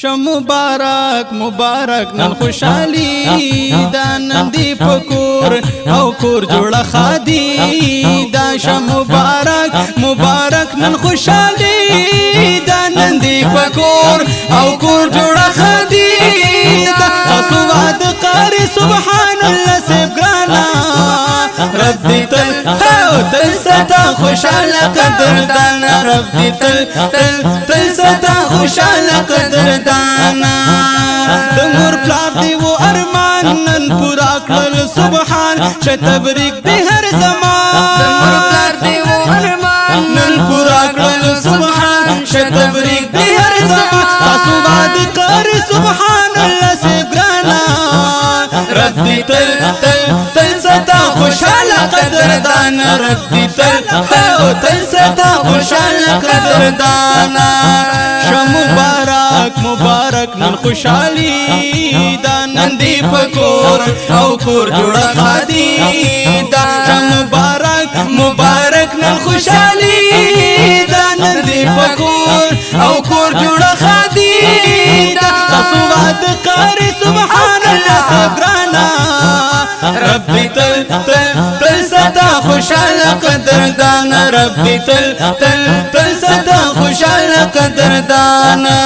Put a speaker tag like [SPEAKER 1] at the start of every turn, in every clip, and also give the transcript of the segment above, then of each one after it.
[SPEAKER 1] مبارک مبارک نن خوشحالی دا نن دی پکور او کور جوړه خادي دا مبارک مبارک نن خوشحالی دا نن دی پکور او کور جوړه خادي دا صواد قاری سبحان الله سبحانا رب دی تل ستا خوشحال قدردانا رب دی تل ستا خوشحال قدردانا دمور پلار دی و ارمان نن پورا کړل سبحان ش تبریک دی هر زمان دمور پلار دی و ارمان نن پورا کړل سبحان ش تبریک دی هر زمان تاسو واد کار سبحان الله سبحانا رب دی تل ستا خوشحال قدردانا رب دی تل ستا خوشحال قدردانا مبارک مبارک نن خوشحالی دا نن دی پکور او کور جوړه خادي دا مبارک مبارک نن خوشحالی دا نن دی پکور او کور جوړه خادي دا صواد قاری سبحان الله سبحانا رب دی تل ستا خوشحال قدردانا رب دی تل ستا خوشحال قدردانا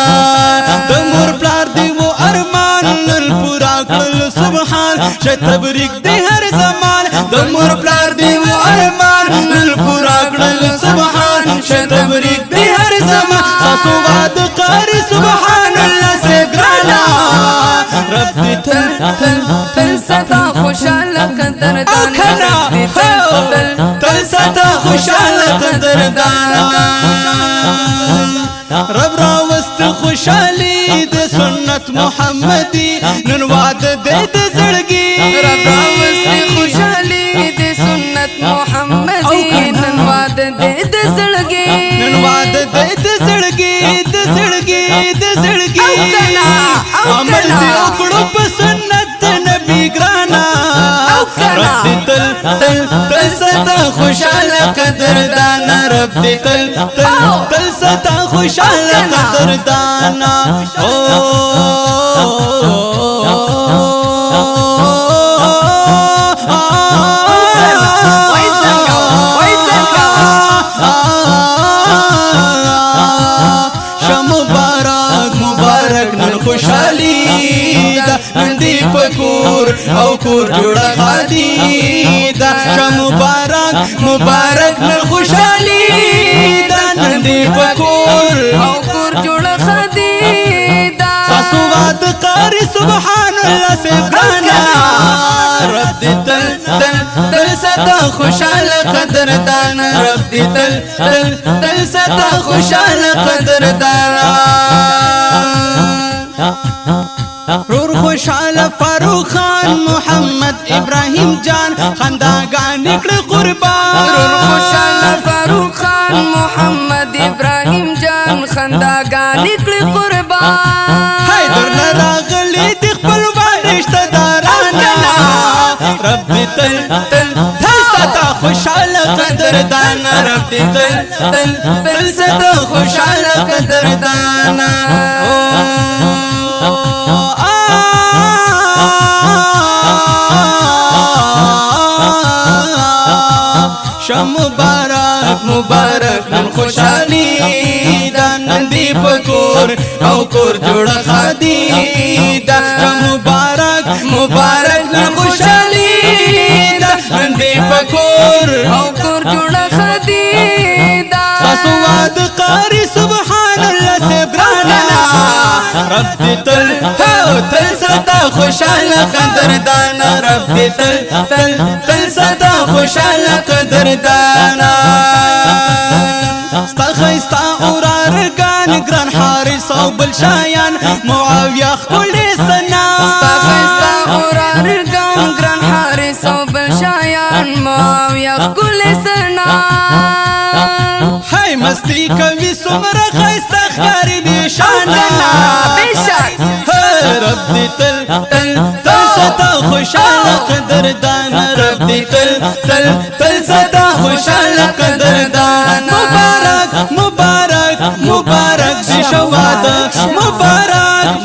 [SPEAKER 1] دمور پلار دی و ارمان نن پورا کړل سبحان ش تبریک دی هر زمان دمور پلار دی و ارمان نن پورا کړل سبحان ش تبریک دی هر زمان تاسو واد قاری سبحان الله سبحانا رب دی تل ستا خوشحال قدردانا تل ستا خوشحال قدردانا رب راوست خوشحالی د سنت محمدی نن وعد د زړګي
[SPEAKER 2] رب راوست خوشحالی د سنت محمدی نن وعد د زړګي
[SPEAKER 1] نن وعد د زړګي د زړګي د زړګي عمل دی وکړو په سنت نبی ګرانا رب تل ستا خوشحال قدردانا رب تل ستا خوشحال قدردانا مبارک نن خوشحالی دا نن دی پکور او کور جوړه خادي دا مبارک مبارک نن خوشحالی دا نن دی پکور
[SPEAKER 2] او کور جوړه خادي دا
[SPEAKER 1] تاسو واد قاری سبحان الله سبحانا رب دی تل ستا خوشحال قدردانا رب دی تل ستا خوشحال قدردانا رور خوشحال فاروق خان محمد ابراهیم جان خنداګان نکړه قربان
[SPEAKER 2] رور خوشحال فاروق خان محمد ابراهیم جان خنداګان نکړه قربان
[SPEAKER 1] حیدر لراغلی د خپل رشتہ داران رب تل ستا خوشحال قدردانا رب تل ستا خوشحال قدردانا مبارک مبارک نن خوشحالی دا نن دی پکور او کور جوړه خادي دا مبارک مبارک نن خوشحالی دا نن دی پکور
[SPEAKER 2] او کور جوړه خادي دا
[SPEAKER 1] تاسو واد قاری سبحان الله سبحانا رب تل ستا خوشحال قدردانا رب تل ستا خوشحال قدردانا ستا خیستا اورارگان گران حارس او بلشایان معاویه خکلی سنا
[SPEAKER 2] ستا خیستا اورارگان گران حارس او بلشایان معاویه خکلی سنا
[SPEAKER 1] هی مستی کوي سمره خیستا خکاری بیشانا
[SPEAKER 2] بیشک
[SPEAKER 1] رب دی تل ستا خوشحال قدردانا رب دی تل ستا خوشحال قدردانا مبارک مبارک دی شواده مبارک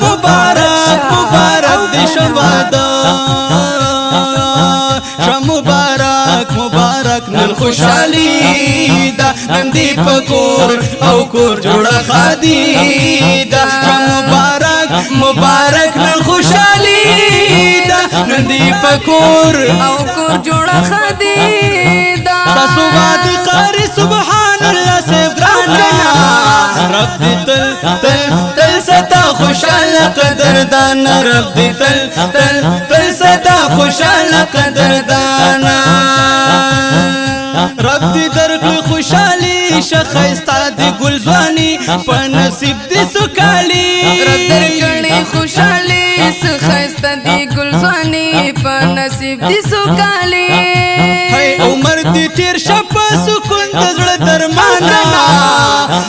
[SPEAKER 1] نندی پکور او کور جوړه خادي دا مبارک مبارک نن خوشالي دا نندی پکور
[SPEAKER 2] او کور جوړه خادي دا
[SPEAKER 1] تاسو باندې قاری سبحان الله سے ګرانا رب دې تل تل تل ستا خوشاله قدردان رب دې تل تل تل ستا خوشاله قدردان رب دې درکړي خوشالي شخصتا دې ګلزواني په نصیب دې سکالي
[SPEAKER 2] رب درکړي خوشالي سخسته دي ګلزواني په نصیب دي سوکالي
[SPEAKER 1] هي عمر دې تیر شپ سکون د زړه درمان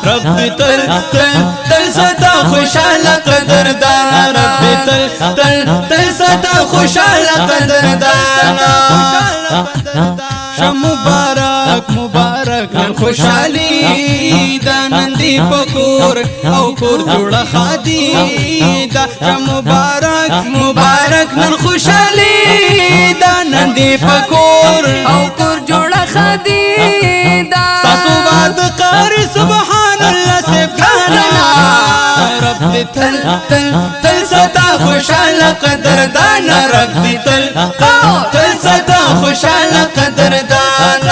[SPEAKER 1] رب دې تل تل تل ستا خوشاله قدردان رب دې تل تل تل ستا خوشاله قدردان مبارک مبارک نن خوشالي دا نندی پکور او کور جوړه خادي دا مبارک مبارک نن خوشالي دا نندی پکور
[SPEAKER 2] او کور جوړه خادي دا
[SPEAKER 1] تاسو باد قاری سبحان الله سے ګرانا رب دې تل تل تل ستا خوشاله قدردان رب دې تل تل ستا خوشاله قدردان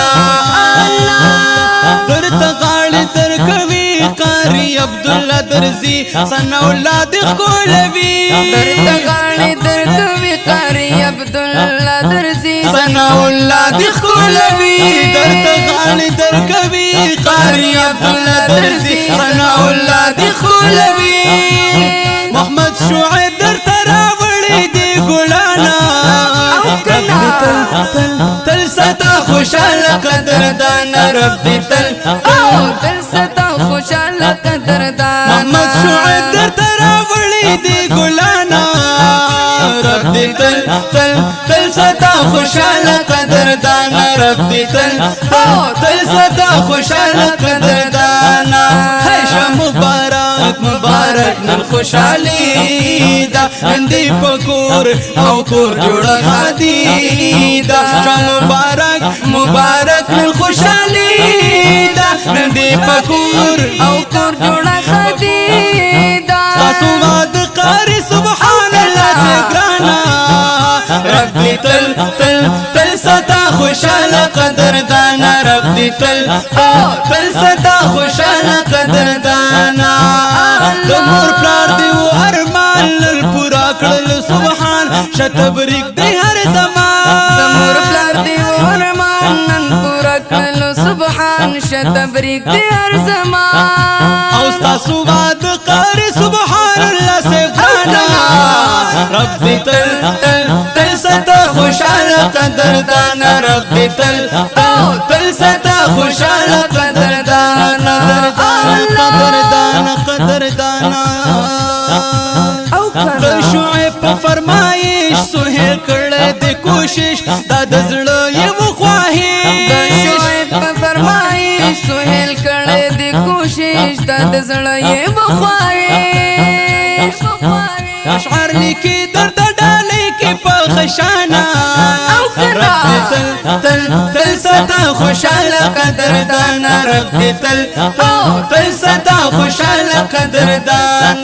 [SPEAKER 1] درته غاړې درکوي قاری عبدالله درزي ثنا اولاد کولوي
[SPEAKER 2] درته غاړې درکوي قاری عبدالله درزي
[SPEAKER 1] ثنا اولاد کولوي درته غاړې درکوي قاری عبدالله درزي ثنا اولاد کولوي محمد شعیب درته راوړي دی ګلانا تل ستا خوشاله قدردان رب دې تل
[SPEAKER 2] تل ستا خوشاله قدردان
[SPEAKER 1] محمد شعیب درته راوړي دی ګلانا رب دې تل تل تل ستا خوشاله قدردان رب دې تل تل ستا خوشاله قدردان مبارک مبارک نن خوشالي دا نندی پکور او کور جوړه خادي دا مبارک مبارک نن خوشالي دا نندی پکور
[SPEAKER 2] او کور جوړه خادي دا
[SPEAKER 1] تاسو واد قاری سبحان الله سے ګرانا رب دې تل تل تل ستا خوشاله قدردان رب دې تل تل ستا خوشاله قدردان د مور پلار دی و ارمان لل پورا کړل سبحان شتبریک دی هر زمان
[SPEAKER 2] د مور پلار دی و ارمان نن پورا کړل سبحان شتبریک دی هر زمان
[SPEAKER 1] او تاسو واد قاری سبحان الله سے ګرانا رب دې تل تل تل ستا خوشاله قدردان رب دې تل تل ستا خوشاله قدردان قدردان قدردان
[SPEAKER 2] او
[SPEAKER 1] د شعیب په فرمایش سهیل کړه د کوشش دا د زړه یو خواهش
[SPEAKER 2] د شعیب په فرمایش سهیل کړه د کوشش د زړه یې بخواهش
[SPEAKER 1] اشعار لیکي درد ډالې کې په خشانه
[SPEAKER 2] او
[SPEAKER 1] رب دې تل تل تل ستا خوشاله قدردان رب دې تل تل ستا خوشاله قدردان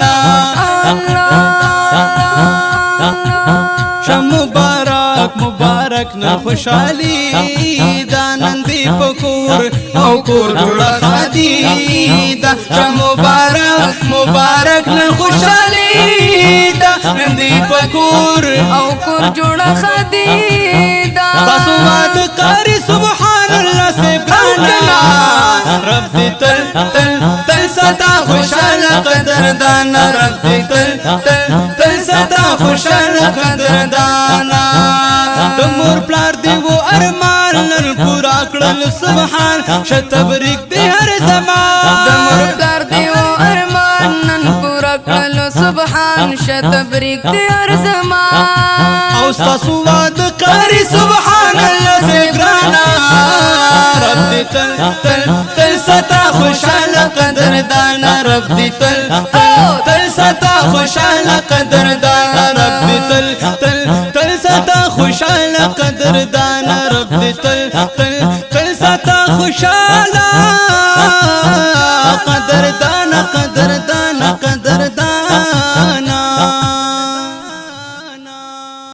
[SPEAKER 1] مبارک مبارک نن خوشالي دا نندی پکور او کور جوړه خادي دا مبارک مبارک نن خوشالي دا نندی پکور
[SPEAKER 2] او کور جوړه خادي دا
[SPEAKER 1] تاسو واد قاری سبحان الله سے ګرانا رب دې تل تل تل ستا خوشاله قدردان رب دې تل تل تل ستا خوشاله قدردان د مور پلار دی و ارمان نن پورا کړل سبحان شتبریک دی هر زمان
[SPEAKER 2] د مور پلار دی و ارمان نن پورا کړل سبحان شتبریک دی هر زمان
[SPEAKER 1] او تاسو واد قاری سبحان الله سے ګرانا رب دې تل تل تل ستا خوشاله قدردان رب دې تل تل ستا خوشاله قدردان رب دې تل تل تل ستا خوشاله قدردان رب دې تل تل تل ستا خوشاله خوشاله قدردان